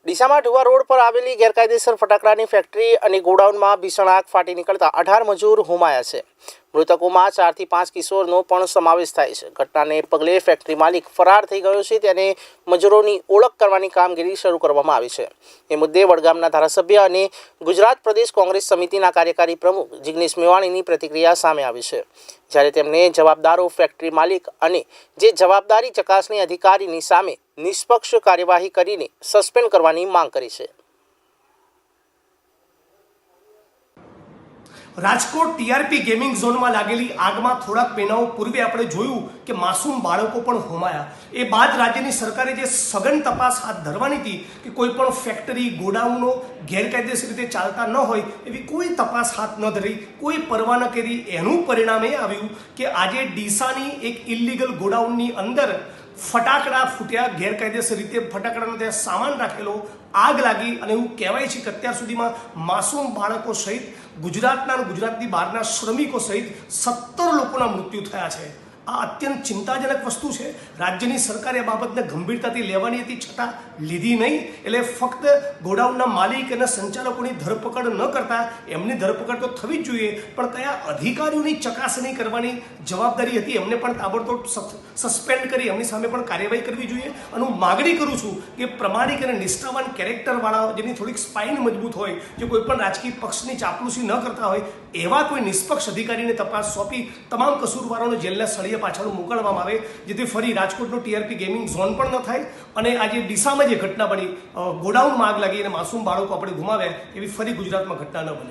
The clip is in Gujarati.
ડીસામાં ઢુવા રોડ પર આવેલી ગેરકાયદેસર ફટાકડાની ફેક્ટરી અને ગોડાઉનમાં ભીષણ આગ ફાટી નીકળતા 18 મજૂર હોમાયા છે। મૃતકોમાં 4 થી 5 કિશોરનો પણ સમાવેશ થાય છે। ઘટનાને પગલે ફેક્ટરી માલિક ફરાર થઈ ગયો છે, ત્યારે મજૂરોની ઓળખ કરવાની કામગીરી શરૂ કરવામાં આવી છે। એ મુદ્દે વડગામના ધારાસભ્ય અને ગુજરાત પ્રદેશ કોંગ્રેસ સમિતિના કાર્યકારી પ્રમુખ જિગ્નેશ મેવાણીની પ્રતિક્રિયા સામે આવી છે, જ્યારે તેમણે જવાબદારો ફેક્ટરી માલિક અને જે જવાબદારી ચકાસણી અધિકારીની સામે નિષ્પક્ષ કાર્યવાહી કરીને સસ્પેન્ડ કરવાની માંગ કરી છે। રાજકોટ ટીઆરપી ગેમિંગ ઝોનમાં લાગેલી આગમાં થોડાક મહિનાઓ પૂર્વે આપણે જોયું કે માસૂમ બાળકો પણ હોમાયા। એ બાદ રાજ્યની સરકારે જે સઘન તપાસ હાથ ધરવાની હતી કે કોઈ પણ ફેક્ટરી ગોડાઉનો ગેરકાયદેસર રીતે ચાલતા ન હોય એવી કોઈ તપાસ હાથ ન ધરી, કોઈ પરવા ન કરી। એનું પરિણામ એ આવ્યું કે આજે ડીસાની એક ઇલીગલ ગોડાઉનની અંદર ફટાકડા ફૂટ્યા, ગેરકાયદેસર રીતે ફટાકડાનો ત્યાં સામાન રાખેલો, આગ લાગી અને એવું કહેવાય છે કે અત્યાર સુધીમાં માસૂમ બાળકો સહિત ગુજરાતના અને ગુજરાતની બહારના શ્રમિકો સહિત 17 લોકોના મૃત્યુ થયા છે। આ અત્યંત ચિંતાજનક વસ્તુ છે। રાજ્યની સરકારે આ બાબતને ગંભીરતાથી લેવાની હતી, છતાં લીધી નહીં। એટલે ફક્ત ગોડાઉનના માલિક અને સંચાલકોની ધરપકડ ન કરતા એમની ધરપકડ તો થવી જ જોઈએ, પણ કયા અધિકારીઓની ચકાસણી કરવાની જવાબદારી હતી એમને પણ તાબડતોબ સસ્પેન્ડ કરી એમની સામે પણ કાર્યવાહી કરવી જોઈએ। અને હું માગણી કરું છું કે પ્રમાણિક અને નિષ્ઠાવાન કેરેક્ટરવાળા, જેની થોડીક સ્પાઇન મજબૂત હોય, જે કોઈ પણ રાજકીય પક્ષની ચાપલૂસી ન કરતા હોય, એવા કોઈ નિષ્પક્ષ અધિકારીને તપાસ સોંપી તમામ કસૂરવારોને જેલના સળિયે પાછળ મોકલવામાં આવે, જેથી ફરી રાજકોટનો ટીઆરપી ગેમિંગ ઝોન પણ ન થાય અને આજે ડીસામાં જે ઘટના બની, ગોડાઉનમાં આગ લાગી અને માસૂમ બાળકો આપણે ગુમાવ્યા, એવી ફરી ગુજરાતમાં ઘટના ન બને।